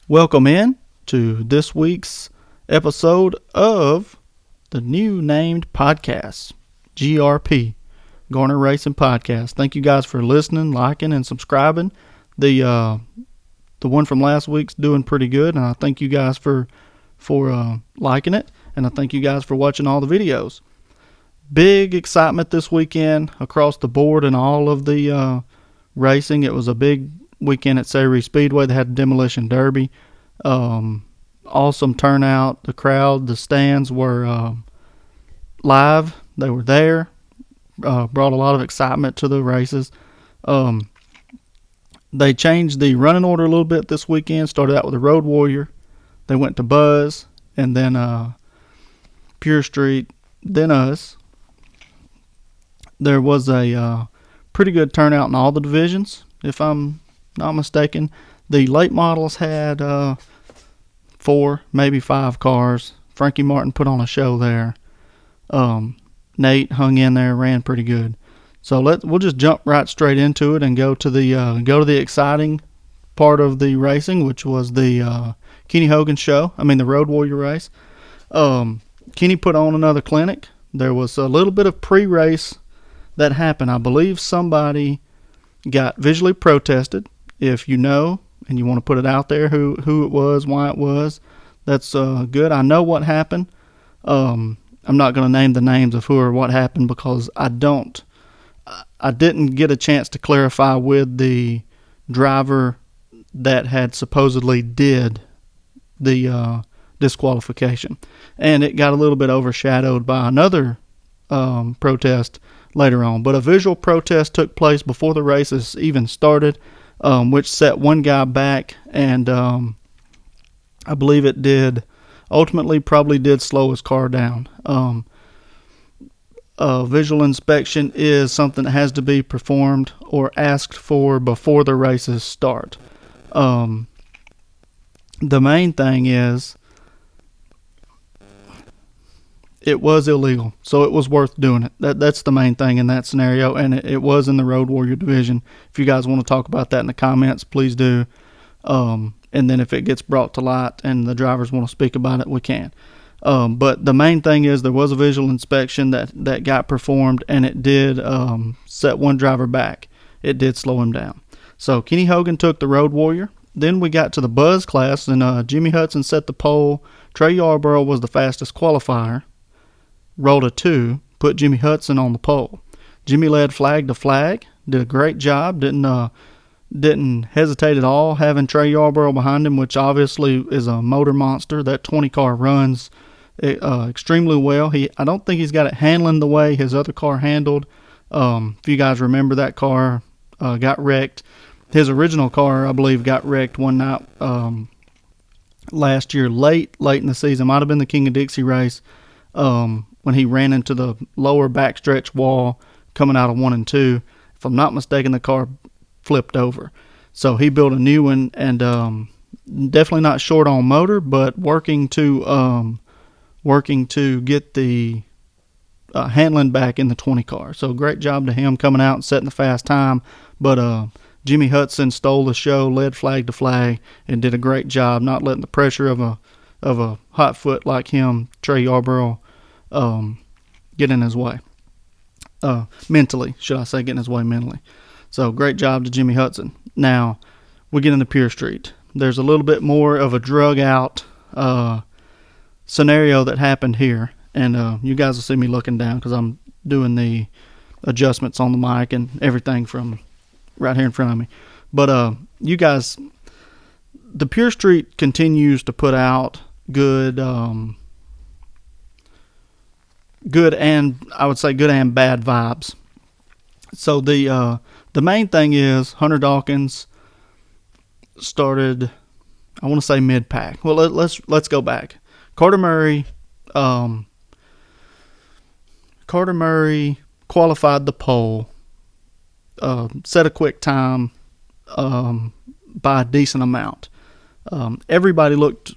Welcome in to this week's episode of the new named podcast, GRP, Garner Racing Podcast. Thank you guys for listening, liking, and subscribing. The one from last week's doing pretty good, and I thank you guys for liking it, and I thank you guys for watching all the videos. Big excitement this weekend across the board in all of the racing. It was a big weekend at Sayre Speedway. They had a demolition derby. Awesome turnout. The crowd, the stands were live. They were there. Brought a lot of excitement to the races. They changed the running order a little bit this weekend. Started out with the Road Warrior. They went to Buzz, and then Pure Street, then us. There was a pretty good turnout in all the divisions, if I'm not mistaken. The late models had 4, maybe 5 cars. Frankie Martin put on a show there. Nate hung in there, ran pretty good. So we'll just jump right straight into it and go to the exciting part of the racing, which was the Kenny Hogan show. The Road Warrior race. Kenny put on another clinic. There was a little bit of pre-race that happened. I believe somebody got visually protested. If you know and you want to put it out there who it was, why it was, that's good. I know what happened. I'm not going to name the names of who or what happened because I didn't get a chance to clarify with the driver that had supposedly did the disqualification. And it got a little bit overshadowed by another protest later on. But a visual protest took place before the races even started, which set one guy back, and I believe it did, ultimately probably did slow his car down. Visual inspection is something that has to be performed or asked for before the races start. The main thing is it was illegal, so it was worth doing it. That's the main thing in that scenario, and it was in the Road Warrior division. If you guys want to talk about that in the comments, please do. And then if it gets brought to light and the drivers want to speak about it, we can. But the main thing is there was a visual inspection that got performed, and it did set one driver back. It did slow him down. So Kenny Hogan took the Road Warrior. Then we got to the Buzz class, and Jimmy Hudson set the pole. Trey Yarborough was the fastest qualifier. Rolled a 2, put Jimmy Hudson on the pole. Jimmy led flag to flag, did a great job, didn't hesitate at all, having Trey Yarborough behind him, which obviously is a motor monster. That 20 car runs extremely well. I don't think he's got it handling the way his other car handled. If you guys remember, that car got wrecked. His original car, I believe, got wrecked one night last year, late in the season. Might have been the King of Dixie race. When he ran into the lower backstretch wall coming out of 1 and 2. If I'm not mistaken, the car flipped over. So he built a new one, and definitely not short on motor, but working to get the handling back in the 20 car. So great job to him coming out and setting the fast time. But Jimmy Hudson stole the show, led flag to flag, and did a great job not letting the pressure of a hot foot like him, Trey Yarborough, get in his way. Mentally, should I say, get in his way mentally. So great job to Jimmy Hudson. Now, we get into Pure Street. There's a little bit more of a drug out scenario that happened here. And you guys will see me looking down because I'm doing the adjustments on the mic and everything from right here in front of me. But you guys, the Pure Street continues to put out good and I would say good and bad vibes. So the main thing is Hunter Dawkins started, I want to say mid-pack. Well, let's go back. Carter Murray qualified the pole, set a quick time by a decent amount. Everybody looked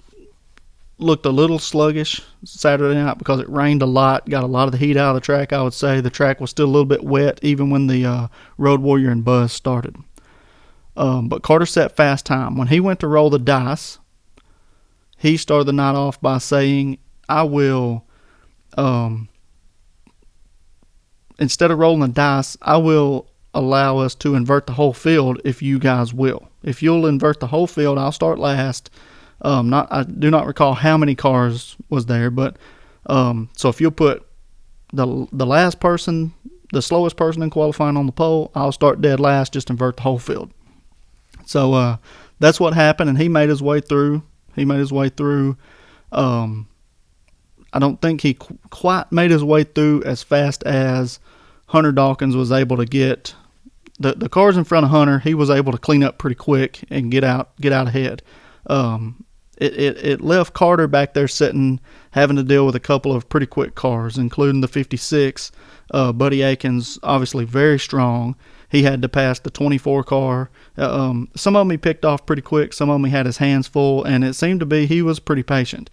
a little sluggish Saturday night because it rained a lot, got a lot of the heat out of the track. I would say the track was still a little bit wet even when the Road Warrior and Buzz started. But Carter set fast time. When he went to roll the dice, he started the night off by saying, I will, instead of rolling the dice, I will allow us to invert the whole field if you guys will. If you'll invert the whole field, I'll start last. I do not recall how many cars was there, but so if you'll put the last person, the slowest person in qualifying on the pole, I'll start dead last, just invert the whole field. So that's what happened, and he made his way through. I don't think he quite made his way through as fast as Hunter Dawkins was able to get. The cars in front of Hunter, he was able to clean up pretty quick and get out ahead. It left Carter back there sitting, having to deal with a couple of pretty quick cars, including the 56. Buddy Akins, obviously very strong. He had to pass the 24 car. Some of them he picked off pretty quick. Some of them he had his hands full, and it seemed to be he was pretty patient.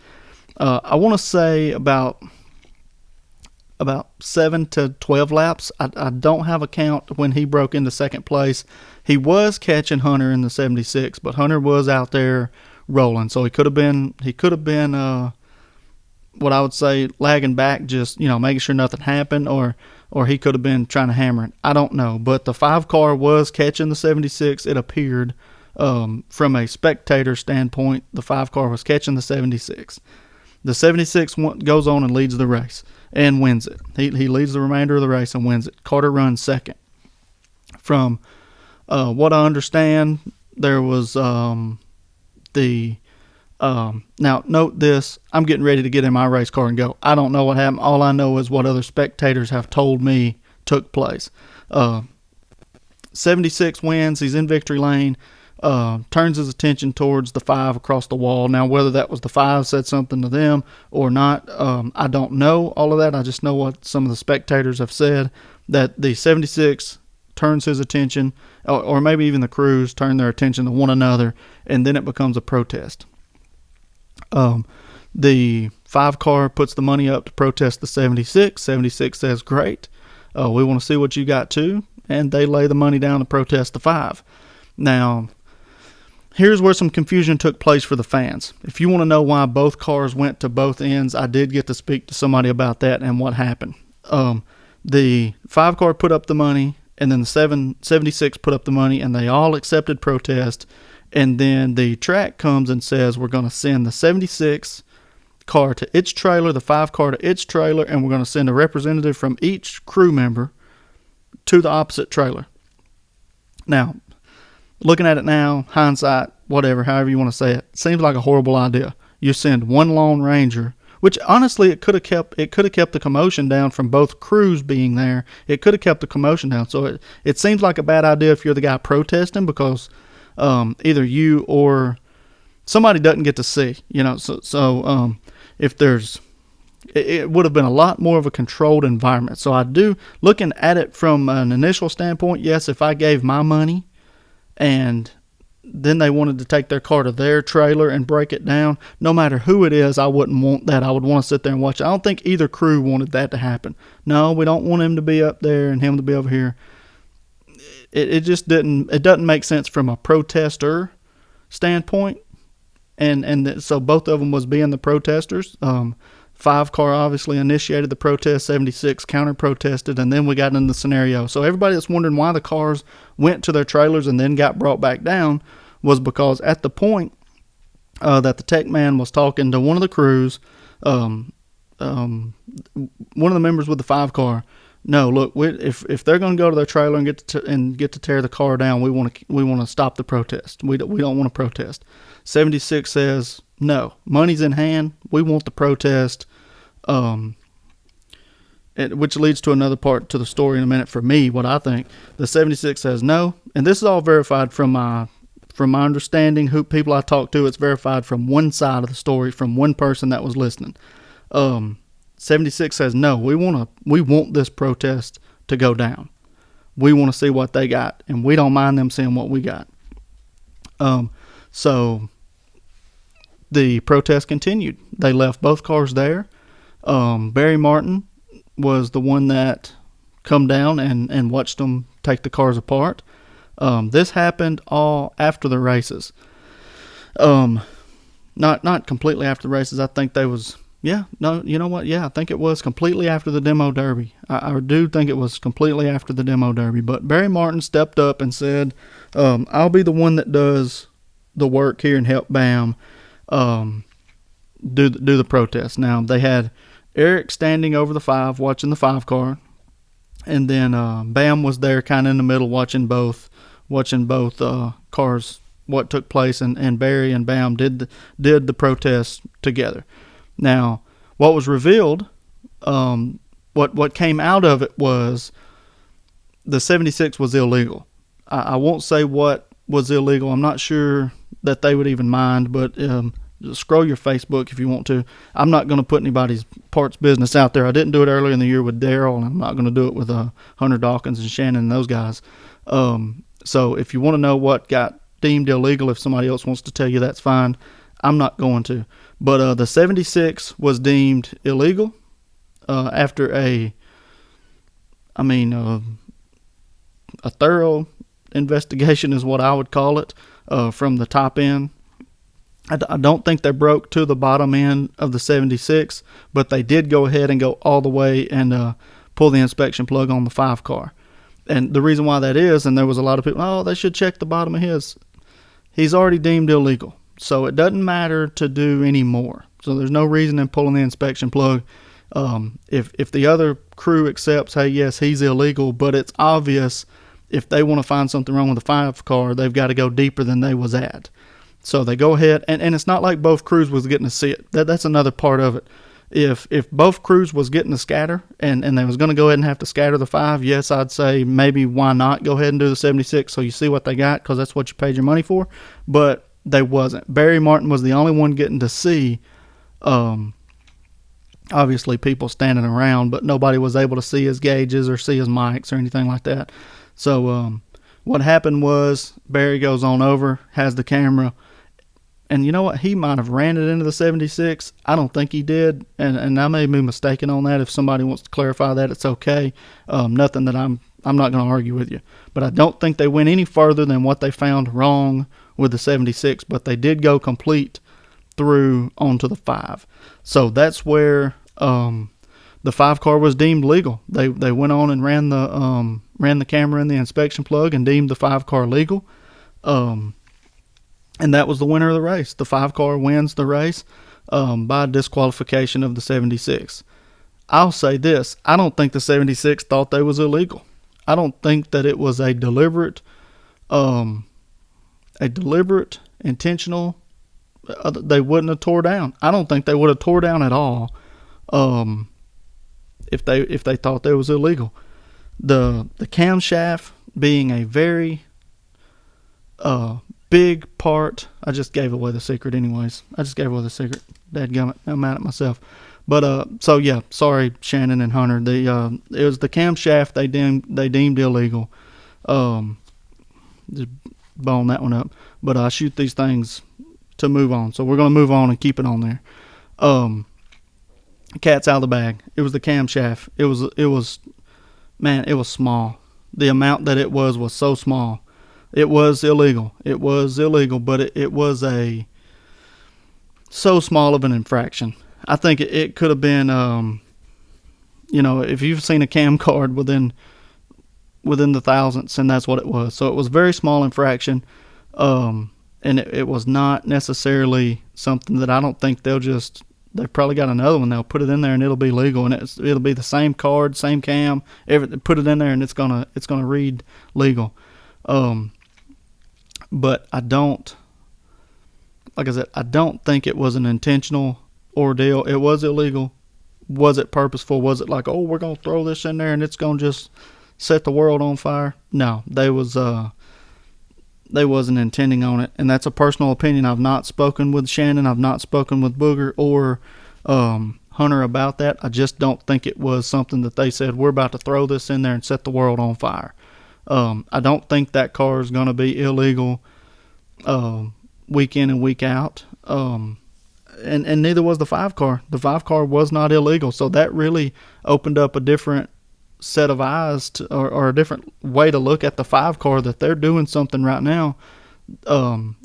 I want to say about 7 to 12 laps. I don't have a count when he broke into second place. He was catching Hunter in the 76, but Hunter was out there rolling, so he could have been what I would say lagging back, just making sure nothing happened, or he could have been trying to hammer it. I don't know, but the 5 car was catching the 76. It appeared from a spectator standpoint, the 5 car was catching the 76. The 76 goes on and leads the race and wins it. He leads the remainder of the race and wins it. Carter runs second. From what I understand, there was now note this, I'm getting ready to get in my race car and go. I don't know what happened. All I know is what other spectators have told me took place. 76 wins. He's in victory lane. Turns his attention towards the 5 across the wall. Now, whether that was the 5 said something to them or not, I don't know all of that. I just know what some of the spectators have said, that the 76 turns his attention, or maybe even the crews turn their attention to one another, and then it becomes a protest. The 5 car puts the money up to protest the 76. 76 says, great, we want to see what you got too, and they lay the money down to protest the 5. Now, here's where some confusion took place for the fans. If you want to know why both cars went to both ends, I did get to speak to somebody about that and what happened. The 5 car put up the money, and then the 76 put up the money, and they all accepted protest. And then the track comes and says, we're going to send the 76 car to its trailer, the 5 car to its trailer, and we're going to send a representative from each crew member to the opposite trailer. Now, looking at it now, hindsight, whatever, however you want to say it, seems like a horrible idea. You send one Lone Ranger, which honestly it could have kept the commotion down from both crews being there. It could have kept the commotion down. So it seems like a bad idea if you're the guy protesting, because either you or somebody doesn't get to see, So if there's, it would have been a lot more of a controlled environment. So I do, looking at it from an initial standpoint, yes, if I gave my money and then they wanted to take their car to their trailer and break it down, no matter who it is, I wouldn't want that. I would want to sit there and watch it. I don't think either crew wanted that to happen. No, we don't want him to be up there and him to be over here. It just doesn't make sense from a protester standpoint. And so both of them was being the protesters. 5 car obviously initiated the protest, 76 counter-protested, and then we got into the scenario. So everybody that's wondering why the cars went to their trailers and then got brought back down was because at the point that the tech man was talking to one of the crews, one of the members with the 5 car, no, look, if they're going to go to their trailer and get to tear the car down, we want to stop the protest. We don't want to protest. 76 says, no, money's in hand. We want the protest, which leads to another part to the story in a minute. For me, what I think, the 76 says no, and this is all verified from my understanding. Who people I talked to, it's verified from one side of the story, from one person that was listening. 76 says no. We want this protest to go down. We want to see what they got, and we don't mind them seeing what we got. So the protest continued. They left both cars there. Barry Martin was the one that come down and watched them take the cars apart. This happened all after the races. not completely after the races. I think they was, yeah, no, you know what? Yeah, I think it was completely after the demo derby. I do think it was completely after the demo derby. But Barry Martin stepped up and said, I'll be the one that does the work here and help BAM do the protest. Now, they had Eric standing over the 5 watching the 5 car, and then BAM was there kind of in the middle watching both cars, what took place, and Barry and BAM did the protest together. Now, what was revealed, what came out of it was the 76 was illegal. I won't say what was illegal. I'm not sure that they would even mind, but scroll your Facebook if you want to. I'm not going to put anybody's parts business out there. I didn't do it earlier in the year with Daryl, and I'm not going to do it with Hunter Dawkins and Shannon and those guys. So if you want to know what got deemed illegal, if somebody else wants to tell you, that's fine. I'm not going to. But the 76 was deemed illegal after a thorough investigation is what I would call it, from the top end. I don't think they broke to the bottom end of the 76, but they did go ahead and go all the way and pull the inspection plug on the 5 car. And the reason why that is, and there was a lot of people, they should check the bottom of his. He's already deemed illegal, so it doesn't matter to do any more. So there's no reason in pulling the inspection plug. If the other crew accepts, hey, yes, he's illegal, but it's obvious if they want to find something wrong with the 5 car, they've got to go deeper than they was at. So they go ahead, and it's not like both crews was getting to see it. That's another part of it. If both crews was getting to scatter, and they was going to go ahead and have to scatter the 5, yes, I'd say maybe why not go ahead and do the 76 so you see what they got, because that's what you paid your money for. But they wasn't. Barry Martin was the only one getting to see, obviously people standing around, but nobody was able to see his gauges or see his mics or anything like that. So what happened was Barry goes on over, has the camera, and you know what? He might have ran it into the 76. I don't think he did, and I may be mistaken on that. If somebody wants to clarify that, it's okay. Nothing that I'm not going to argue with you. But I don't think they went any further than what they found wrong with the 76, but they did go complete through onto the 5. So that's where the 5 car was deemed legal. They went on and ran the camera in the inspection plug and deemed the 5 car legal. And that was the winner of the race. The 5 car wins the race by disqualification of the 76. I'll say this. I don't think the 76 thought they was illegal. I don't think that it was a deliberate, intentional, they wouldn't have tore down. I don't think they would have tore down at all if they thought they was illegal. The camshaft being a very big part. I just gave away the secret anyways. Dadgummit, I'm mad at myself. But so yeah, sorry Shannon and Hunter. It was the camshaft they deemed illegal. Just bone that one up. But I shoot these things to move on. So we're gonna move on and keep it on there. Cat's out of the bag. It was the camshaft. It was small. The amount that it was so small. It was illegal. But it was so small of an infraction. I think it could have been, if you've seen a cam card within the thousandths, and that's what it was. So it was a very small infraction, and it was not necessarily something that I don't think they've probably got another one. They'll put it in there and it'll be legal, and it'll be the same card, same cam, everything. Put it in there and it's gonna read legal. But I don't think it was an intentional ordeal. It was illegal. Was it purposeful? Was it like, we're going to throw this in there and it's going to just set the world on fire? No, they wasn't intending on it. And that's a personal opinion. I've not spoken with Shannon. I've not spoken with Booger or Hunter about that. I just don't think it was something that they said, we're about to throw this in there and set the world on fire. I don't think that car is going to be illegal week in and week out. And neither was the 5 car. The 5 car was not illegal. So that really opened up a different set of eyes or a different way to look at the 5 car, that they're doing something right now,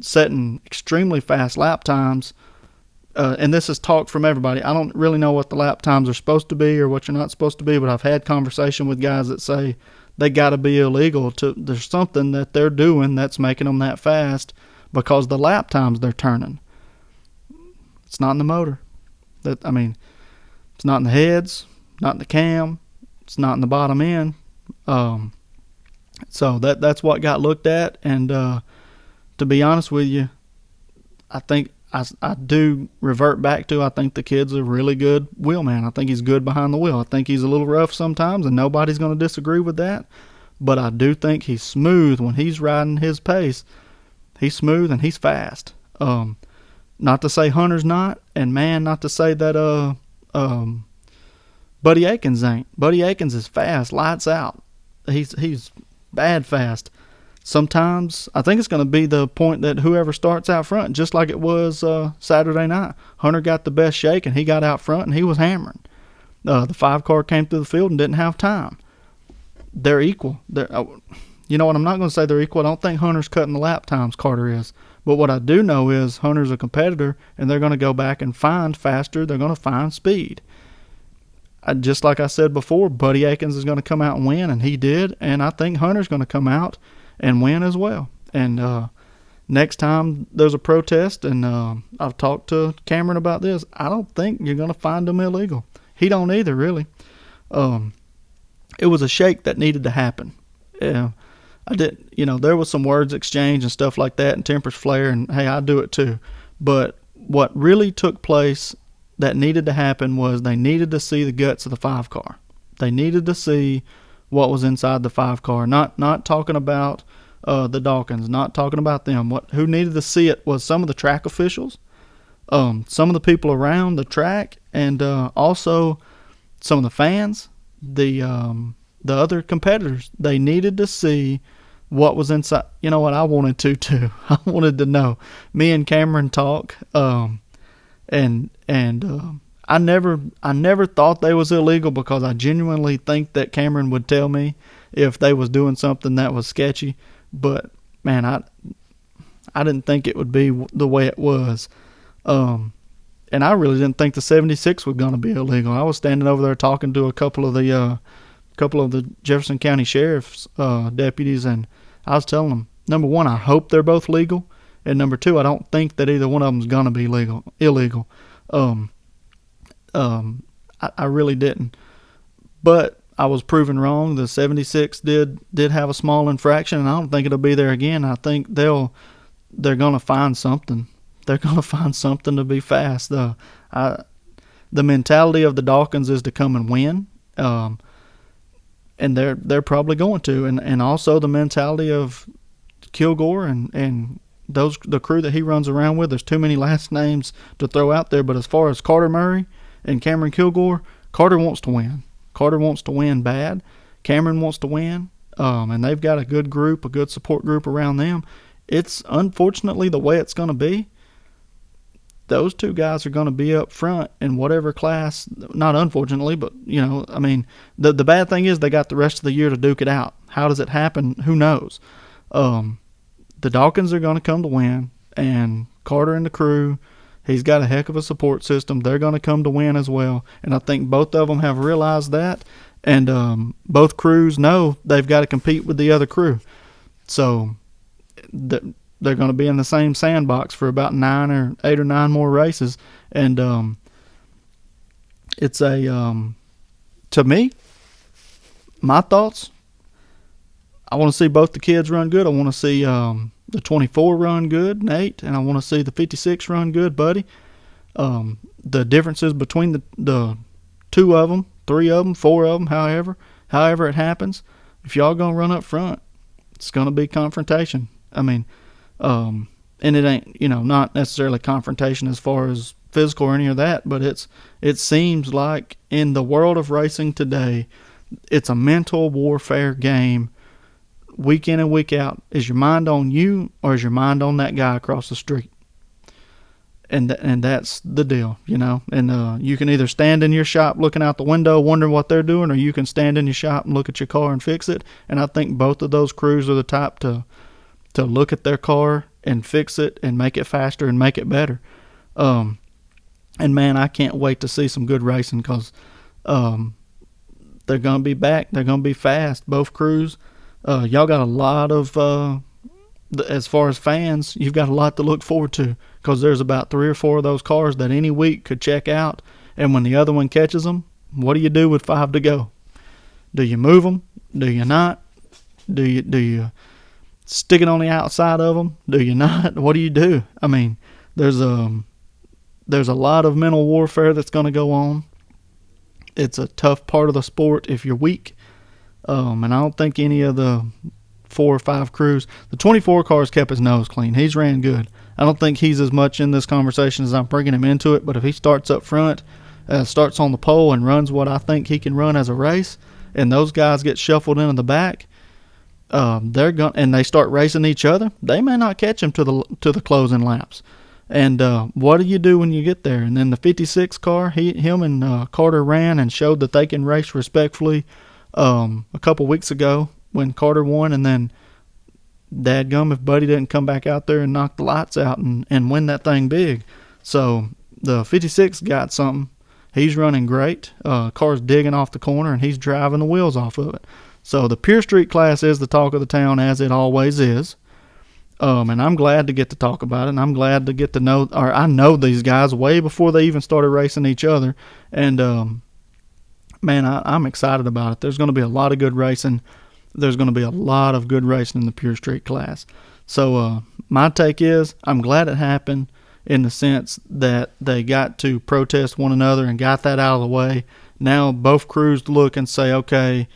setting extremely fast lap times and this is talk from everybody. I don't really know what the lap times are supposed to be or what you're not supposed to be, but I've had conversation with guys that say they got to be illegal. There's something that they're doing that's making them that fast because the lap times they're turning. It's not in the motor. It's not in the heads, not in the cam, it's not in the bottom end. So that's what got looked at, and to be honest with you, I think I do revert back to I think the kid's a really good wheelman. I think he's good behind the wheel. I think he's a little rough sometimes, and nobody's going to disagree with that. But I do think he's smooth when he's riding his pace. He's smooth and he's fast. Not to say Hunter's not, and man, not to say that Buddy Akins ain't. Buddy Akins is fast, lights out. He's bad fast. Sometimes I think it's going to be the point that whoever starts out front, just like it was Saturday night. Hunter got the best shake and he got out front and he was hammering. The 5 car came through the field and didn't have time. They're equal. You know what? I'm not going to say they're equal. I don't think Hunter's cutting the lap times, Carter is. But what I do know is Hunter's a competitor, and they're going to go back and find faster. They're going to find speed. Just like I said before, Buddy Akins is going to come out and win, and he did. And I think Hunter's going to come out and win as well. And next time there's a protest, and I've talked to Cameron about this, I don't think you're going to find them illegal. He don't either, really. It was a shake that needed to happen. Yeah. There was some words exchanged and stuff like that, and tempers flare, and hey, I do it too. But what really took place that needed to happen was they needed to see the guts of the 5 car. They needed to see what was inside the 5 car. Not talking about the Dawkins, not talking about them. Who needed to see it was some of the track officials, some of the people around the track, and also some of the fans, the other competitors. They needed to see what was inside. You know what? I wanted to too. I wanted to know. Me and Cameron talk, and I never thought they was illegal because I genuinely think that Cameron would tell me if they was doing something that was sketchy. But man, I didn't think it would be the way it was. And I really didn't think the 76 was going to be illegal. I was standing over there talking to a couple of the Jefferson County Sheriff's deputies, and I was telling them, number one, I hope they're both legal, and number two, I don't think that either one of them's gonna be illegal. I really didn't, but I was proven wrong. The 76 did have a small infraction, and I don't think it'll be there again. I think they're gonna find something. They're gonna find something to be fast. The mentality of the Dawkins is to come and win. And they're probably going to, and also the mentality of Kilgore and the crew that he runs around with. There's too many last names to throw out there, but as far as Carter Murray and Cameron Kilgore, Carter wants to win. Carter wants to win bad. Cameron wants to win, and they've got a good group, a good support group around them. It's unfortunately the way it's going to be. Those two guys are going to be up front in whatever class. Not unfortunately, but the bad thing is they got the rest of the year to duke it out. How does it happen? Who knows? The Dawkins are going to come to win, and Carter and the crew, he's got a heck of a support system. They're going to come to win as well, and I think both of them have realized that, and both crews know they've got to compete with the other crew. So they're going to be in the same sandbox for about 8 or 9 more races. And it's to me, my thoughts, I want to see both the kids run good. I want to see the 24 run good, Nate, and I want to see the 56 run good, Buddy. The differences between the 2 of them, 3 of them, 4 of them, however it happens, if y'all going to run up front, it's going to be confrontation. And it ain't, not necessarily confrontation as far as physical or any of that, but it seems like in the world of racing today, it's a mental warfare game week in and week out. Is your mind on you, or is your mind on that guy across the street? And that's the deal, and you can either stand in your shop looking out the window wondering what they're doing, or you can stand in your shop and look at your car and fix it. And I think both of those crews are the type to look at their car and fix it and make it faster and make it better. And man, I can't wait to see some good racing because they're going to be back. They're going to be fast, both crews. Y'all got a lot of, as far as fans, you've got a lot to look forward to because there's about 3 or 4 of those cars that any week could check out. And when the other one catches them, what do you do with 5 to go? Do you move them? Do you not? Do you stick it on the outside of them? Do you not? What do you do? I mean, there's a lot of mental warfare that's going to go on. It's a tough part of the sport if you're weak. And I don't think any of the 4 or 5 crews, the 24 cars kept his nose clean. He's ran good. I don't think he's as much in this conversation as I'm bringing him into it, but if he starts up front, starts on the pole and runs what I think he can run as a race, and those guys get shuffled into the back, they're going and they start racing each other, they may not catch him to the closing laps. And what do you do when you get there? And then the 56 car, him and Carter ran and showed that they can race respectfully a couple weeks ago when Carter won. And then dadgum if Buddy didn't come back out there and knock the lights out and win that thing big. So the 56 got something. He's running great. Car's digging off the corner, and he's driving the wheels off of it. So the Pure Street class is the talk of the town, as it always is. And I'm glad to get to talk about it, and I'm glad to get to know, or I know these guys way before they even started racing each other. And, man, I'm excited about it. There's going to be a lot of good racing. There's going to be a lot of good racing in the Pure Street class. So my take is I'm glad it happened in the sense that they got to protest one another and got that out of the way. Now both crews look and say, okay,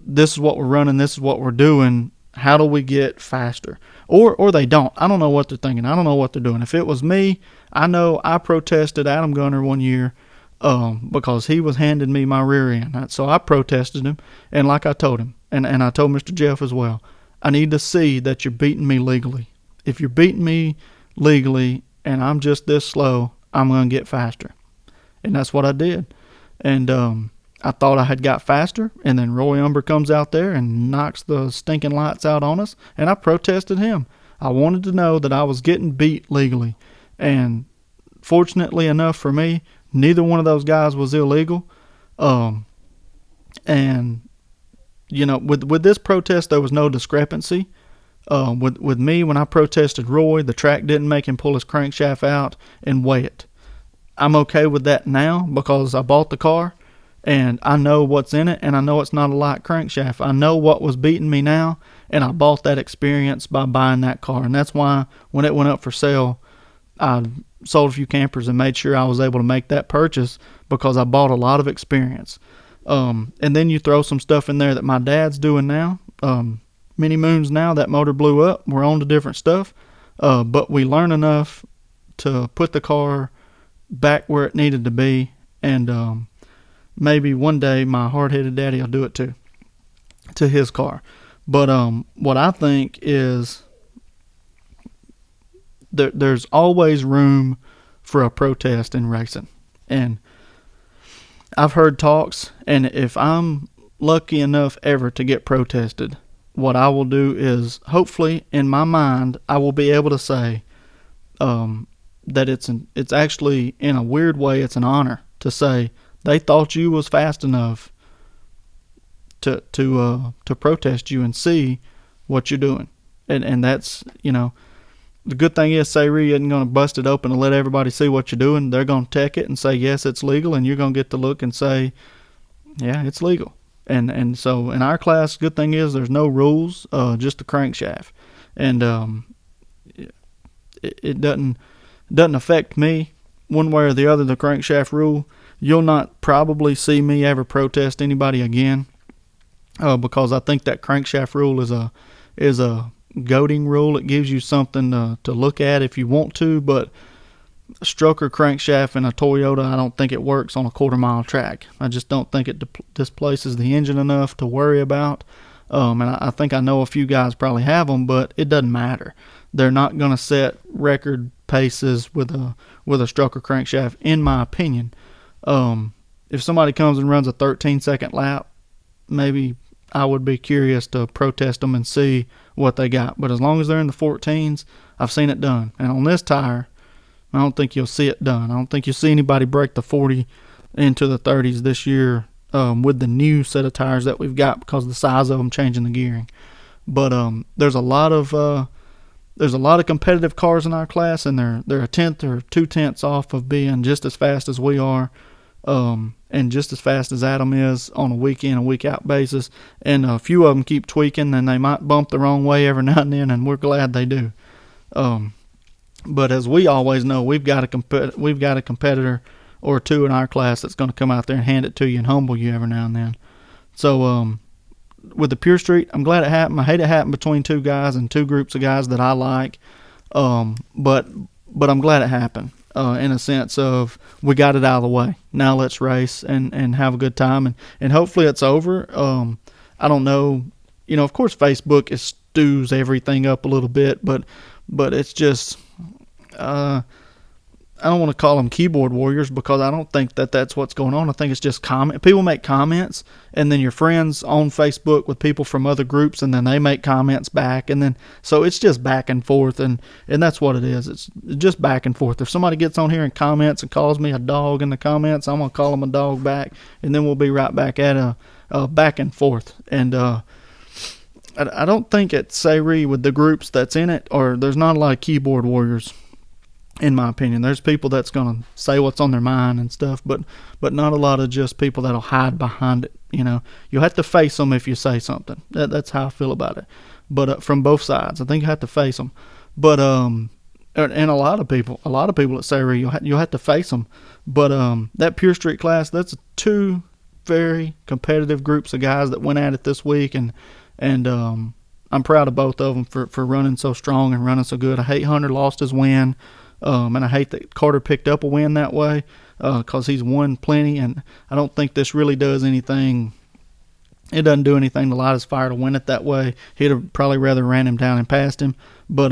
this is what we're running, this is what we're doing. How do we get faster? Or they don't. I don't know what they're thinking. I don't know what they're doing. If it was me, I know I protested Adam Gunner one year because he was handing me my rear end. So I protested him, and like I told him, and I told Mr. Jeff as well, I need to see that you're beating me legally. If you're beating me legally and I'm just this slow, I'm going to get faster. And that's what I did. And I thought I had got faster, and then Roy Umber comes out there and knocks the stinking lights out on us, and I protested him. I wanted to know that I was getting beat legally. And fortunately enough for me, neither one of those guys was illegal. And, you know, with this protest, there was no discrepancy. With me, when I protested Roy, the track didn't make him pull his crankshaft out and weigh it. I'm okay with that now because I bought the car and I know what's in it, and I know it's not a light crankshaft. I know what was beating me now, and I bought that experience by buying that car. And that's why when it went up for sale, I sold a few campers and made sure I was able to make that purchase because I bought a lot of experience. And then you throw some stuff in there that my dad's doing now. Many moons now, that motor blew up. We're on to different stuff. But we learn enough to put the car back where it needed to be. And maybe one day my hard-headed daddy will do it too, to his car. But what I think is there's always room for a protest in racing. And I've heard talks, and if I'm lucky enough ever to get protested, what I will do is, hopefully, in my mind, I will be able to say that it's actually, in a weird way, it's an honor to say they thought you was fast enough to protest you and see what you're doing. And that's, you know, the good thing is Sayre isn't going to bust it open and let everybody see what you're doing. They're going to tech it and say, yes, it's legal, and you're going to get to look and say, yeah, it's legal. And so in our class, good thing is there's no rules, just the crankshaft. And it doesn't affect me one way or the other, the crankshaft rule. You'll not probably see me ever protest anybody again because I think that crankshaft rule is a goading rule. It gives you something to look at if you want to, but a stroker crankshaft in a Toyota, I don't think it works on a quarter-mile track. I just don't think it displaces the engine enough to worry about. And I think I know a few guys probably have them, but it doesn't matter. They're not going to set record paces with a stroker crankshaft, in my opinion. If somebody comes and runs a 13-second lap, maybe I would be curious to protest them and see what they got. But as long as they're in the 14s, I've seen it done. And on this tire, I don't think you'll see it done. I don't think you'll see anybody break the 40 into the 30s this year with the new set of tires that we've got because of the size of them changing the gearing. But there's a lot of competitive cars in our class, and they're a tenth or 2/10 off of being just as fast as we are, and just as fast as Adam is on a week in and week out basis. And a few of them keep tweaking, and they might bump the wrong way every now and then, and we're glad they do. But as we always know, we've got a competitor or two in our class that's going to come out there and hand it to you and humble you every now and then. So with the Pure Street, I'm glad it happened. I hate it happened between two guys and two groups of guys that I like, but I'm glad it happened in a sense of we got it out of the way. Now let's race and have a good time, and hopefully it's over. I don't know. Of course, Facebook stews everything up a little bit, but it's just I don't want to call them keyboard warriors because I don't think that that's what's going on. I think it's just people make comments, and then you're friends on Facebook with people from other groups, and then they make comments back, and then so it's just back and forth, and that's what it is. It's just back and forth. If somebody gets on here and comments and calls me a dog in the comments, I'm gonna call them a dog back, and then we'll be right back at a back and forth. And I don't think at Sayre with the groups that's in it, or there's not a lot of keyboard warriors. In my opinion, there's people that's going to say what's on their mind and stuff, but not a lot of just people that'll hide behind it. You'll have to face them if you say something. That's how I feel about it. But from both sides, I think you have to face them. But and a lot of people at Sayre, you'll have to face them. But that Pure Street class, that's two very competitive groups of guys that went at it this week, and I'm proud of both of them for running so strong and running so good. I hate Hunter lost his win. And I hate that Carter picked up a win that way because he's won plenty, and I don't think this really does anything. It doesn't do anything to light his fire to win it that way. He'd have probably rather ran him down and passed him. But,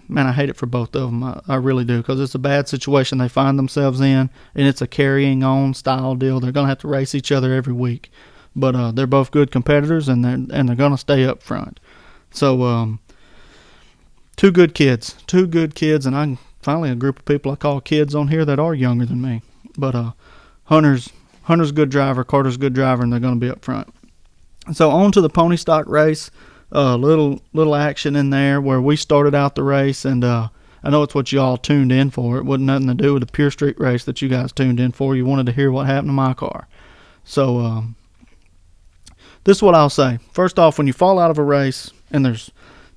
man, I hate it for both of them. I really do, because it's a bad situation they find themselves in, and it's a carrying on style deal. They're going to have to race each other every week. But they're both good competitors, and they're going to stay up front. So, Two good kids, and I'm finally a group of people I call kids on here that are younger than me. But Hunter's a good driver, Carter's a good driver, and they're going to be up front. So on to the pony stock race. Little action in there where we started out the race, and I know it's what you all tuned in for. It wasn't nothing to do with the Pure Street race that you guys tuned in for. You wanted to hear what happened to my car. So this is what I'll say. First off, when you fall out of a race and there's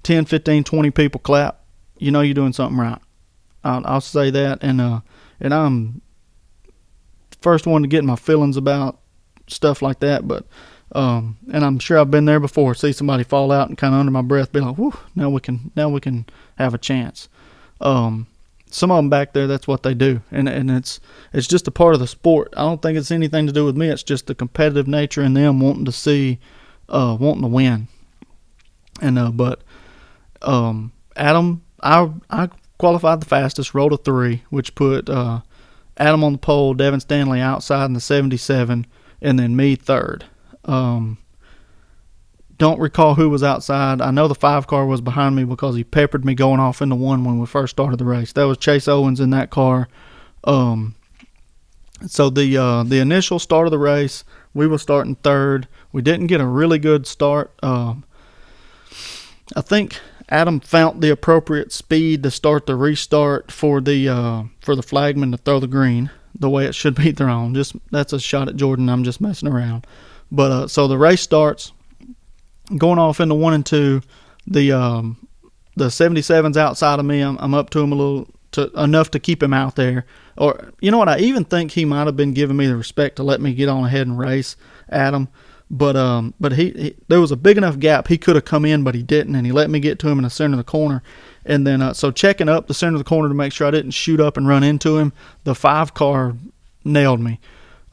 10, 15, 20 people clap, you're doing something right. I'll say that, and I'm the first one to get my feelings about stuff like that, but and I'm sure I've been there before, see somebody fall out and kind of under my breath be like, whew, now we can have a chance. Some of them back there, that's what they do, and it's just a part of the sport. I don't think it's anything to do with me. It's just the competitive nature in them wanting to win. And but Adam, I qualified the fastest, rolled a 3, which put Adam on the pole, Devin Stanley outside in the 77, and then me third. Don't recall who was outside. I know the 5 car was behind me because he peppered me going off into 1 when we first started the race. That was Chase Owens in that car. So the initial start of the race, we were starting third. We didn't get a really good start. I think Adam found the appropriate speed to start the restart for the flagman to throw the green the way it should be thrown. That's a shot at Jordan. I'm just messing around. But so the race starts, going off into 1 and 2. The 77's outside of me. I'm up to him enough to keep him out there. Or you know what? I even think he might have been giving me the respect to let me get on ahead and race Adam. But he there was a big enough gap he could have come in, but he didn't, and he let me get to him in the center of the corner. And then so checking up the center of the corner to make sure I didn't shoot up and run into him, the 5 car nailed me.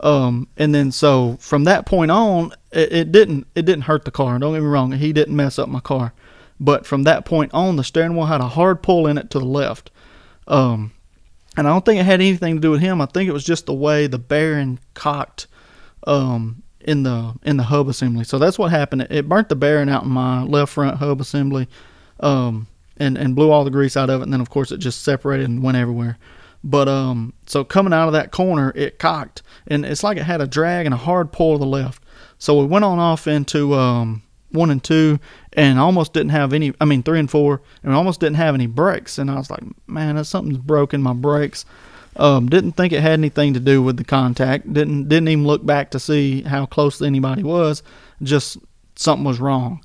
And then so from that point on, it didn't hurt the car. Don't get me wrong, he didn't mess up my car. But from that point on, the steering wheel had a hard pull in it to the left. And I don't think it had anything to do with him. I think it was just the way the bearing cocked in the hub assembly. So that's what happened. It burnt the bearing out in my left front hub assembly. and blew all the grease out of it. And then, of course, it just separated and went everywhere. But so coming out of that corner, it cocked. And it's like it had a drag and a hard pull to the left. So we went on off into 1 and 2 and almost didn't have 3 and 4, and we almost didn't have any brakes. And I was like, man, something's broken my brakes. Didn't think it had anything to do with the contact. Didn't even look back to see how close anybody was. Just something was wrong.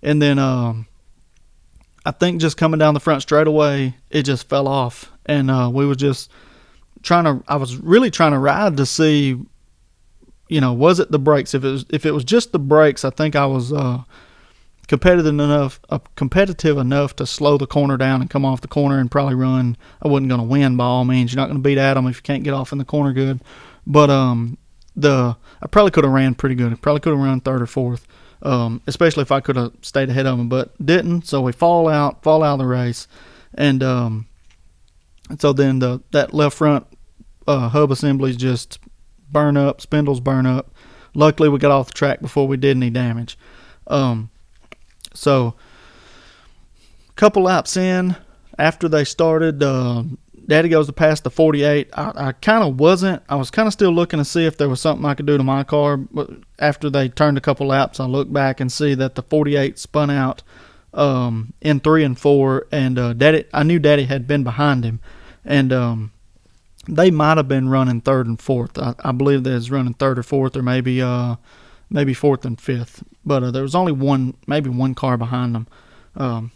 And then I think just coming down the front straightaway, it just fell off. And we were just I was really trying to ride to see, was it the brakes? If it was just the brakes, I think I was competitive enough to slow the corner down and come off the corner and probably run. I wasn't going to win by all means. You're not going to beat Adam if you can't get off in the corner good. But I probably could have ran pretty good. I probably could have run third or fourth, especially if I could have stayed ahead of him, but didn't. So we fall out of the race, and so then that left front hub assemblies just burn up, spindles burn up. Luckily, we got off the track before we did any damage. So a couple laps in, after they started, Daddy goes to pass the 48. I was kind of still looking to see if there was something I could do to my car. But after they turned a couple laps, I look back and see that the 48 spun out in 3 and 4, and I knew Daddy had been behind him, and they might have been running third and fourth. I believe they was running third or fourth, or maybe fourth and fifth. But there was only maybe one car behind them,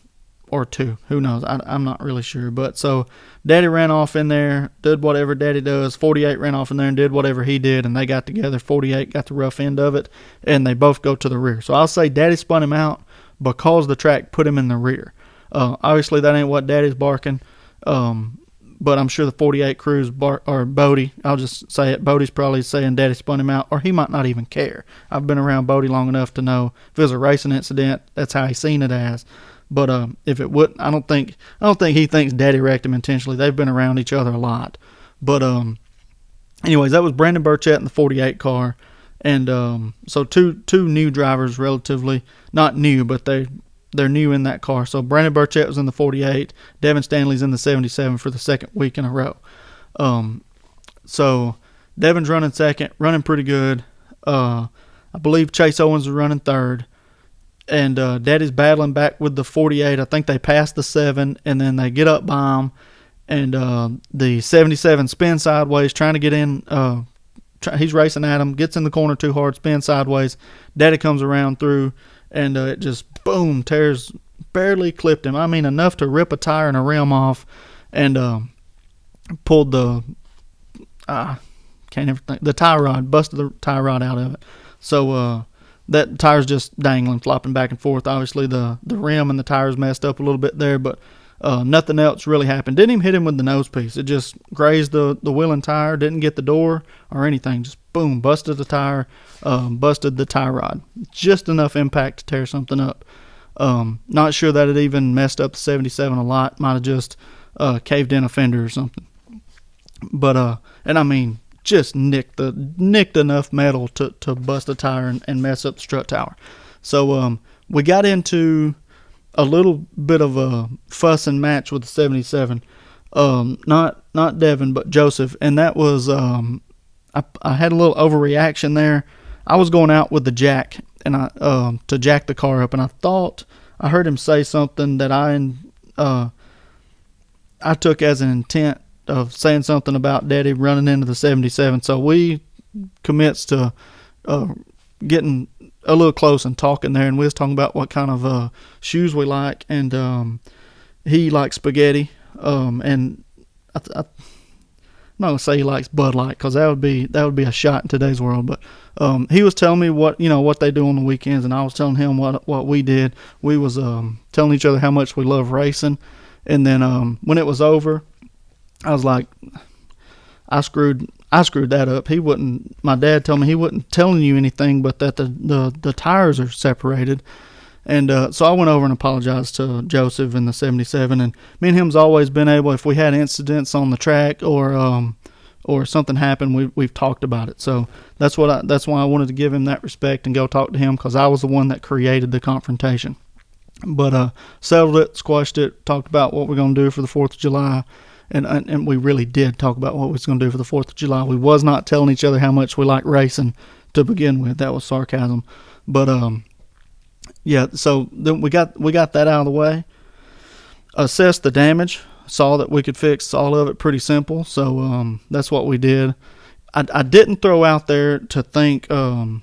or two. Who knows? I'm not really sure. But so Daddy ran off in there, did whatever Daddy does. 48 ran off in there and did whatever he did, and they got together. 48 got the rough end of it, and they both go to the rear. So I'll say Daddy spun him out because the track put him in the rear. Obviously, that ain't what Daddy's barking. But I'm sure the 48 crew's or Bodie, I'll just say it, Bodie's probably saying Daddy spun him out, or he might not even care. I've been around Bodie long enough to know if it was a racing incident, that's how he's seen it as. But if it wouldn't, I don't think he thinks Daddy wrecked him intentionally. They've been around each other a lot. But anyways, that was Brandon Burchett in the 48 car, and so two new drivers, relatively not new, but they're new in that car. So Brandon Burchett was in the 48. Devin Stanley's in the 77 for the second week in a row. So Devin's running second, running pretty good. I believe Chase Owens is running third. And Daddy's battling back with the 48. I think they passed the 7, and then they get up by him. And the 77 spins sideways, trying to get in. He's racing at him, gets in the corner too hard, spins sideways. Daddy comes around through, and it just, boom, barely clipped him. I mean, enough to rip a tire and a rim off, and pulled the tie rod, busted the tie rod out of it. So that tire's just dangling, flopping back and forth. Obviously, the rim and the tires messed up a little bit there, but nothing else really happened. Didn't even hit him with the nose piece. It just grazed the wheel and tire, didn't get the door or anything. Just boom, busted the tire, busted the tie rod. Just enough impact to tear something up. Not sure that it even messed up the 77 a lot. Might have just caved in a fender or something. But and I mean, just nicked enough metal to bust a tire and mess up the strut tower. So we got into a little bit of a fuss and match with the 77. Not Devin, but Joseph, and that was I had a little overreaction there. I was going out with the jack and to jack the car up, and I thought I heard him say something that I took as an intent of saying something about Daddy running into the 77. So we commits to getting a little close and talking there, and we was talking about what kind of shoes we like, and he likes spaghetti, and I'm not gonna say he likes Bud Light, because that would be a shot in today's world. But he was telling me what they do on the weekends, and I was telling him what we did. We was telling each other how much we love racing, and then when it was over, I was like, I screwed that up. He wouldn't. My dad told me he wasn't telling you anything, but that the tires are separated. And so I went over and apologized to Joseph in the 77. And me and him's always been able, if we had incidents on the track or something happened, we've talked about it. So that's why I wanted to give him that respect and go talk to him, because I was the one that created the confrontation. But settled it, squashed it, talked about what we're going to do for the 4th of July. And we really did talk about what we was going to do for the 4th of July. We was not telling each other how much we like racing to begin with. That was sarcasm. But yeah, so then we got that out of the way. Assessed the damage. Saw that we could fix all of it pretty simple. So that's what we did. I didn't throw out there to thank Paul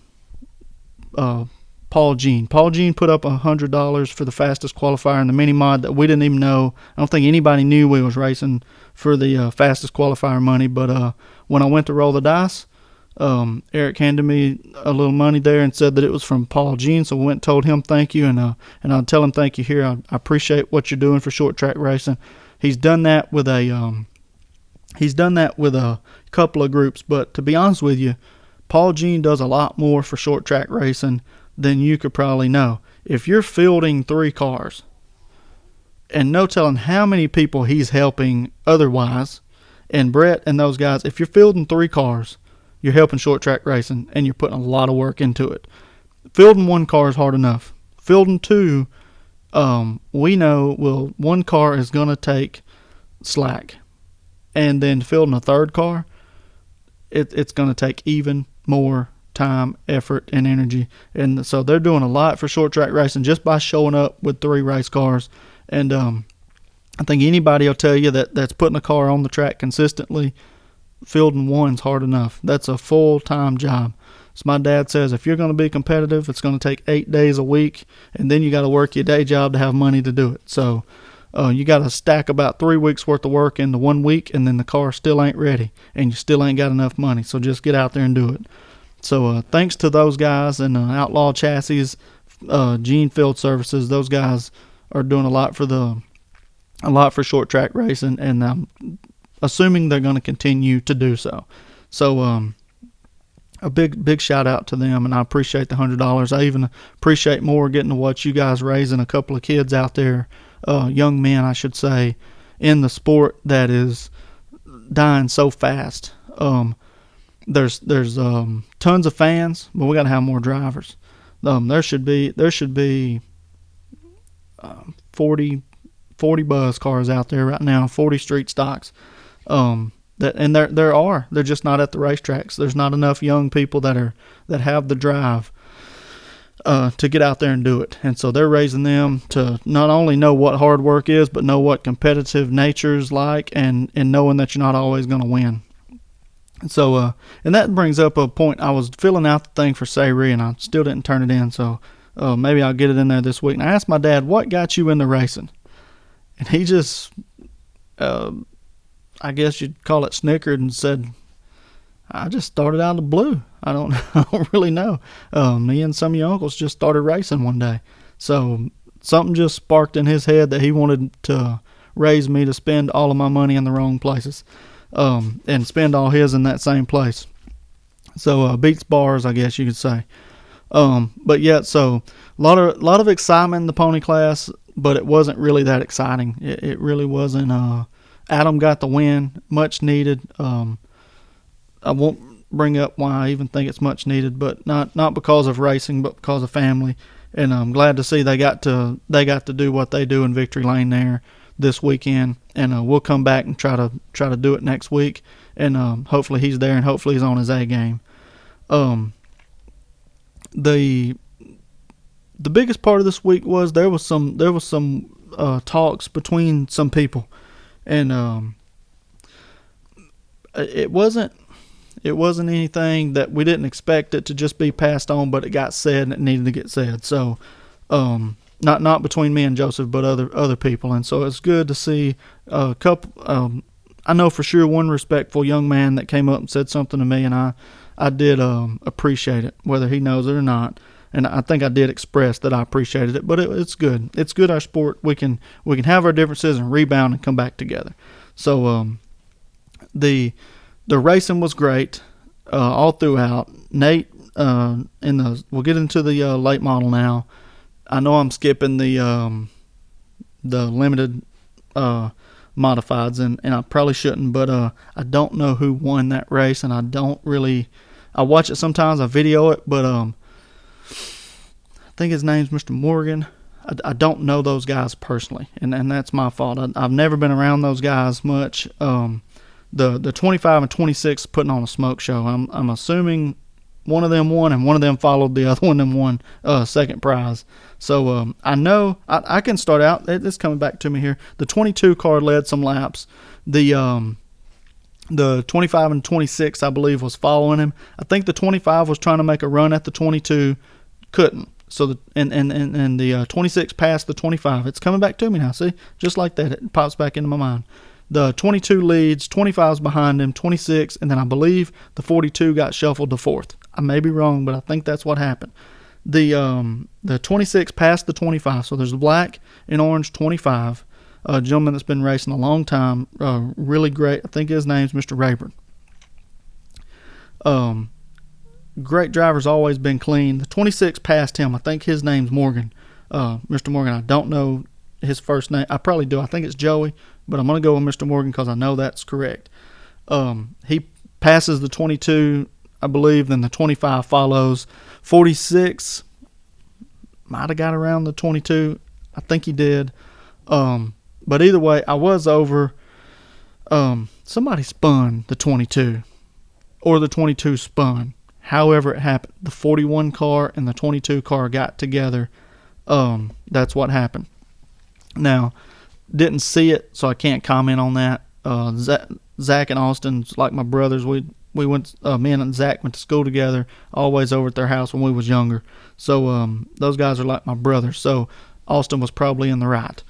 Jean. Paul Jean put up $100 for the fastest qualifier in the mini mod that we didn't even know. I don't think anybody knew we was racing for the fastest qualifier money. But when I went to roll the dice, Eric handed me a little money there and said that it was from Paul Jean. So we went and told him thank you, and I'll tell him thank you here. I appreciate what you're doing for short track racing. He's done that with a couple of groups, but to be honest with you, Paul Jean does a lot more for short track racing than you could probably know. If you're fielding 3 cars, and no telling how many people he's helping otherwise, and Brett and those guys, if you're fielding 3 cars, you're helping short track racing, and you're putting a lot of work into it. Fielding 1 car is hard enough. Fielding 2, we know, 1 car is going to take slack. And then fielding a 3rd car, it's going to take even more time, effort, and energy. And so they're doing a lot for short track racing just by showing up with 3 race cars. And I think anybody will tell you that's putting a car on the track consistently, fielding 1's hard enough. That's a full-time job. So my dad says if you're going to be competitive, it's going to take 8 days a week, and then you got to work your day job to have money to do it. So you got to stack about 3 weeks worth of work into 1 week, and then the car still ain't ready, and you still ain't got enough money. So just get out there and do it. So thanks to those guys and Outlaw Chassis, Gene Field Services. Those guys are doing a lot for short track racing, and I'm assuming they're going to continue to do so. So a big shout out to them, and I appreciate the $100. I even appreciate more getting to watch you guys raising a couple of kids out there, young men, I should say, in the sport that is dying so fast. There's tons of fans, but we got to have more drivers. There should be 40 buzz cars out there right now, 40 street stocks. They're just not at the racetracks. There's not enough young people that have the drive to get out there and do it. And so they're raising them to not only know what hard work is, but know what competitive nature is like, and knowing that you're not always going to win. So, and that brings up a point. I was filling out the thing for Sayre, and I still didn't turn it in. So maybe I'll get it in there this week. And I asked my dad, what got you into racing? And he just, I guess you'd call it, snickered and said, I just started out of the blue. I don't really know. Me and some of your uncles just started racing one day. So something just sparked in his head that he wanted to raise me to spend all of my money in the wrong places. And spend all his in that same place. So beats bars, I guess you could say. But yeah, so a lot of excitement in the pony class, but it wasn't really that exciting. It really wasn't. Adam got the win, much needed. I won't bring up why I even think it's much needed, but not because of racing, but because of family. And I'm glad to see they got to do what they do in Victory Lane there this weekend, and we'll come back and try to do it next week, and hopefully he's there, and hopefully he's on his A game. The biggest part of this week was there was some talks between some people, and it wasn't anything that we didn't expect it to just be passed on, but it got said and it needed to get said. So not between me and Joseph, but other people. And so it's good to see a couple. I know for sure one respectful young man that came up and said something to me, and I did appreciate it, whether he knows it or not. And I think I did express that I appreciated it. But it's good. It's good, our sport. We can have our differences and rebound and come back together. So the racing was great all throughout. Nate, we'll get into the late model now. I know I'm skipping the limited modifieds, and I probably shouldn't, but I don't know who won that race, and I watch it sometimes, I video it, but I think his name's Mr. Morgan. I don't know those guys personally, and that's my fault. I've never been around those guys much. The 25 and 26 putting on a smoke show. I'm assuming one of them won and one of them followed the other one and won second prize. So I know I can start out. It's coming back to me here. The 22 car led some laps. The 25 and 26, I believe, was following him. I think the 25 was trying to make a run at the 22, couldn't. So the 26 passed the 25. It's coming back to me now. See, just like that, it pops back into my mind. The 22 leads, 25's behind him, 26, and then I believe the 42 got shuffled to fourth. I may be wrong, but I think that's what happened. The 26 passed the 25. So there's the black and orange 25. A gentleman that's been racing a long time, really great. I think his name's Mr. Rayburn. Great driver's always been clean. The 26 passed him. I think his name's Morgan. Mr. Morgan, I don't know his first name. I probably do. I think it's Joey, but I'm going to go with Mr. Morgan because I know that's correct. He passes the 22, I believe, then the 25 follows. 46 might have got around the 22. I think he did. But either way, I was over. Somebody spun the 22, or the 22 spun. However it happened, the 41 car and the 22 car got together. That's what happened. Now, didn't see it, so I can't comment on that. Zach and Austin's like my brothers. We went. Me and Zach went to school together. Always over at their house when we was younger. So those guys are like my brothers. So Austin was probably in the right.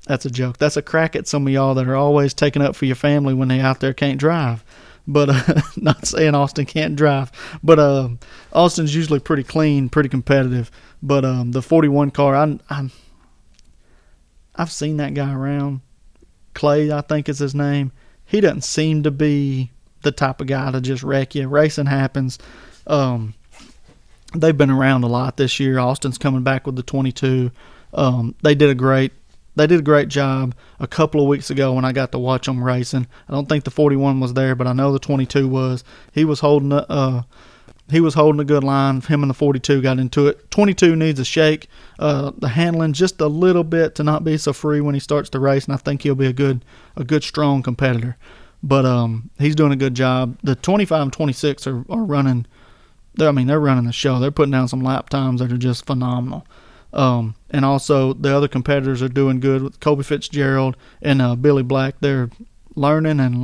That's a joke. That's a crack at some of y'all that are always taking up for your family when they out there can't drive. But not saying Austin can't drive. But Austin's usually pretty clean, pretty competitive. But the 41 car, I've seen that guy around. Clay, I think is his name. He doesn't seem to be the type of guy to just wreck you. Racing happens. They've been around a lot this year. Austin's coming back with the 22. They did a great job a couple of weeks ago when I got to watch them racing. I don't think the 41 was there, but I know the 22 was. He was holding a good line. Him and the 42 got into it. 22 needs a shake. The handling just a little bit to not be so free when he starts to race, and I think he'll be a good strong competitor. But he's doing a good job. The 25 and 26 are running. They're running the show. They're putting down some lap times that are just phenomenal. And also the other competitors are doing good with Kobe Fitzgerald and Billy Black. They're learning and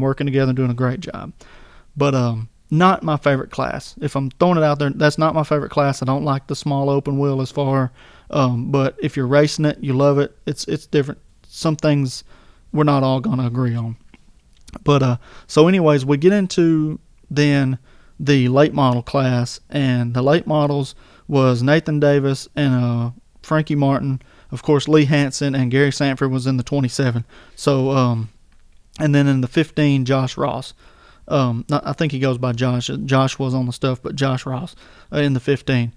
working together and doing a great job. But not my favorite class. If I'm throwing it out there, that's not my favorite class. I don't like the small open wheel as far. But if you're racing it, you love it. It's different. Some things we're not all going to agree on. But so anyways, we get into then the late model class, and the late models was Nathan Davis and Frankie Martin. Of course, Lee Hansen and Gary Sanford was in the 27. So, and then in the 15, Josh Ross. I think he goes by Josh. Josh was on the stuff, but Josh Ross in the 15.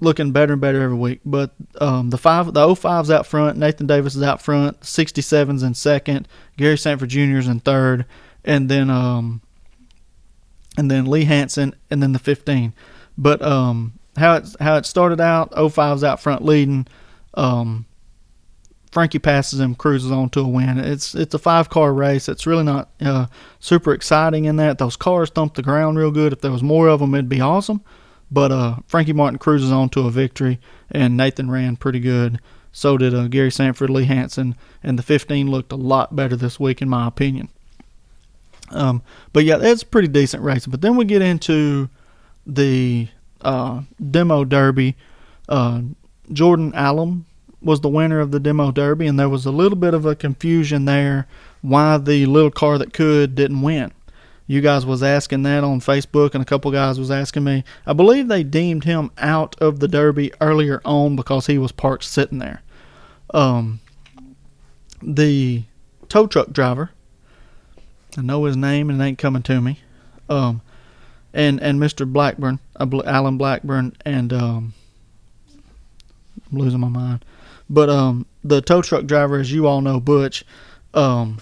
Looking better and better every week. But the 05's out front. Nathan Davis is out front. 67's in second. Gary Sanford Jr. is in third. And then Lee Hansen, and then the 15. But how it started out, 05's out front leading. Frankie passes him, cruises on to a win. It's a 5-car race. It's really not super exciting in that. Those cars thumped the ground real good. If there was more of them, it'd be awesome. But Frankie Martin cruises on to a victory, and Nathan ran pretty good. So did Gary Sanford, Lee Hansen, and the 15 looked a lot better this week in my opinion. But yeah, that's pretty decent racing. But then we get into the demo derby. Jordan Allen was the winner of the demo derby, and there was a little bit of a confusion there why the little car that could didn't win. You guys was asking that on Facebook, and a couple guys was asking me. I believe they deemed him out of the derby earlier on because he was parked sitting there. The tow truck driver, I know his name and it ain't coming to me. And Mr. Blackburn, Alan Blackburn, and I'm losing my mind. But the tow truck driver, as you all know, Butch and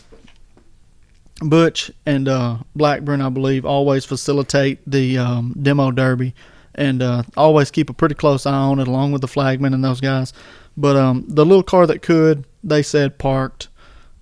Blackburn, I believe, always facilitate the demo derby. and always keep a pretty close eye on it, along with the flagman and those guys. But the little car that could, they said, parked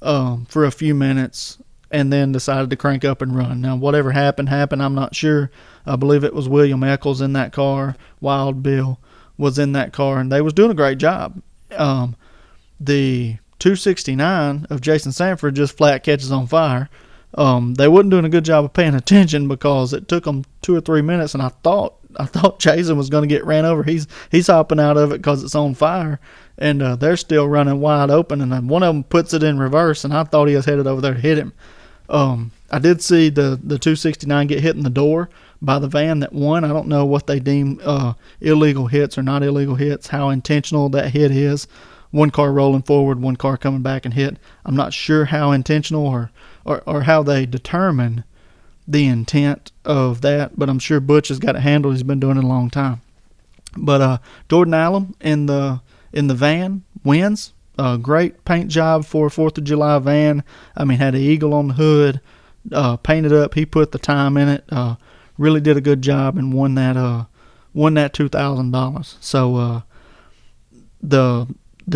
for a few minutes and then decided to crank up and run. Now, whatever happened. I'm not sure. I believe it was William Eccles in that car. Wild Bill was in that car, and they was doing a great job. The 269 of Jason Sanford just flat catches on fire. They wasn't doing a good job of paying attention because it took them 2 or 3 minutes, and I thought Jason was going to get ran over. He's hopping out of it because it's on fire, and they're still running wide open, and then one of them puts it in reverse, and I thought he was headed over there to hit him. I did see the 269 get hit in the door by the van that won. I don't know what they deem illegal hits or not illegal hits, how intentional that hit is. One car rolling forward, one car coming back and hit. I'm not sure how intentional or how they determine the intent of that, but I'm sure Butch has got it handled. He's been doing it a long time. But Jordan Allen in the van wins. Great paint job for a 4th of July van. I mean, had an eagle on the hood, painted up. He put the time in it. Really did a good job and won that $2,000. So the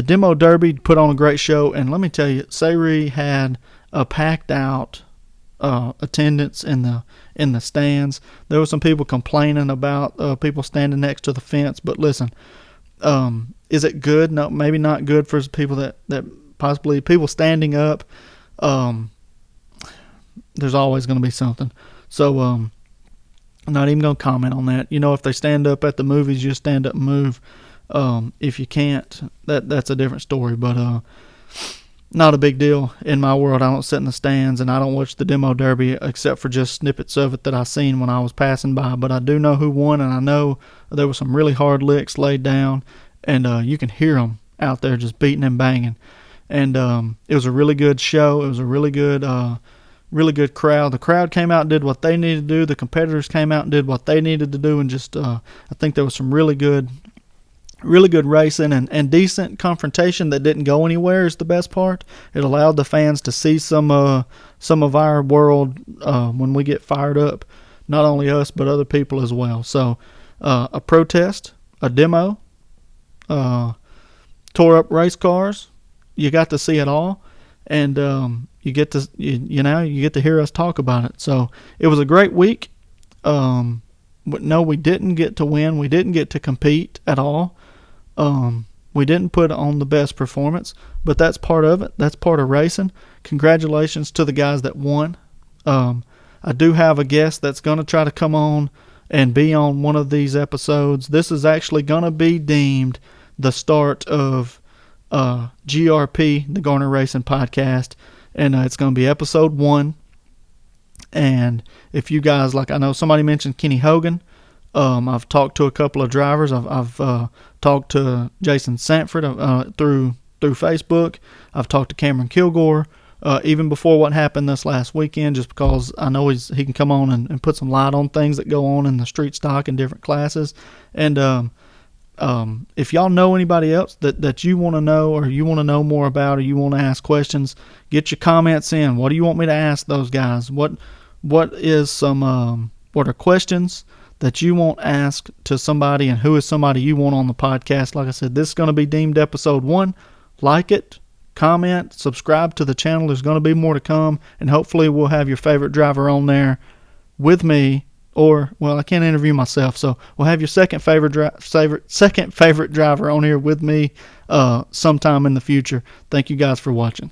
demo derby put on a great show, and let me tell you, Sayre had a packed out attendance in the stands. There were some people complaining about people standing next to the fence, but listen, is it good? No, maybe not good for people that possibly people standing up. There's always going to be something. So I'm not even going to comment on that. If they stand up at the movies, you just stand up and move. If you can't, that's a different story. But not a big deal in my world. I don't sit in the stands, and I don't watch the demo derby except for just snippets of it that I seen when I was passing by. But I do know who won, and I know there were some really hard licks laid down, and you can hear them out there just beating and banging. And it was a really good show. It was a really good crowd. The crowd came out and did what they needed to do. The competitors came out and did what they needed to do, and just I think there was some really good racing and decent confrontation that didn't go anywhere is the best part. It allowed the fans to see some of our world when we get fired up, not only us but other people as well. So a protest, a demo, tore up race cars. You got to see it all, and you get to hear us talk about it. So it was a great week. But no, we didn't get to win. We didn't get to compete at all. We didn't put on the best performance, but that's part of it. That's part of racing. Congratulations to the guys that won. I do have a guest that's going to try to come on and be on one of these episodes. This is actually going to be deemed the start of GRP, the Garner Racing Podcast, and it's going to be episode 1. And if you guys, like, I know somebody mentioned Kenny Hogan. I've talked to a couple of drivers. I've talked to Jason Sanford through Facebook. I've talked to Cameron Kilgore even before what happened this last weekend, just because I know he can come on and put some light on things that go on in the street stock in different classes. And if y'all know anybody else that you want to know, or you want to know more about, or you want to ask questions, get your comments in. What do you want me to ask those guys? What are questions that you want asked to somebody, and who is somebody you want on the podcast? Like I said, this is going to be deemed episode 1. Like it, comment, subscribe to the channel. There's going to be more to come, and hopefully we'll have your favorite driver on there with me. Or, well, I can't interview myself, so we'll have your second favorite driver on here with me sometime in the future. Thank you guys for watching.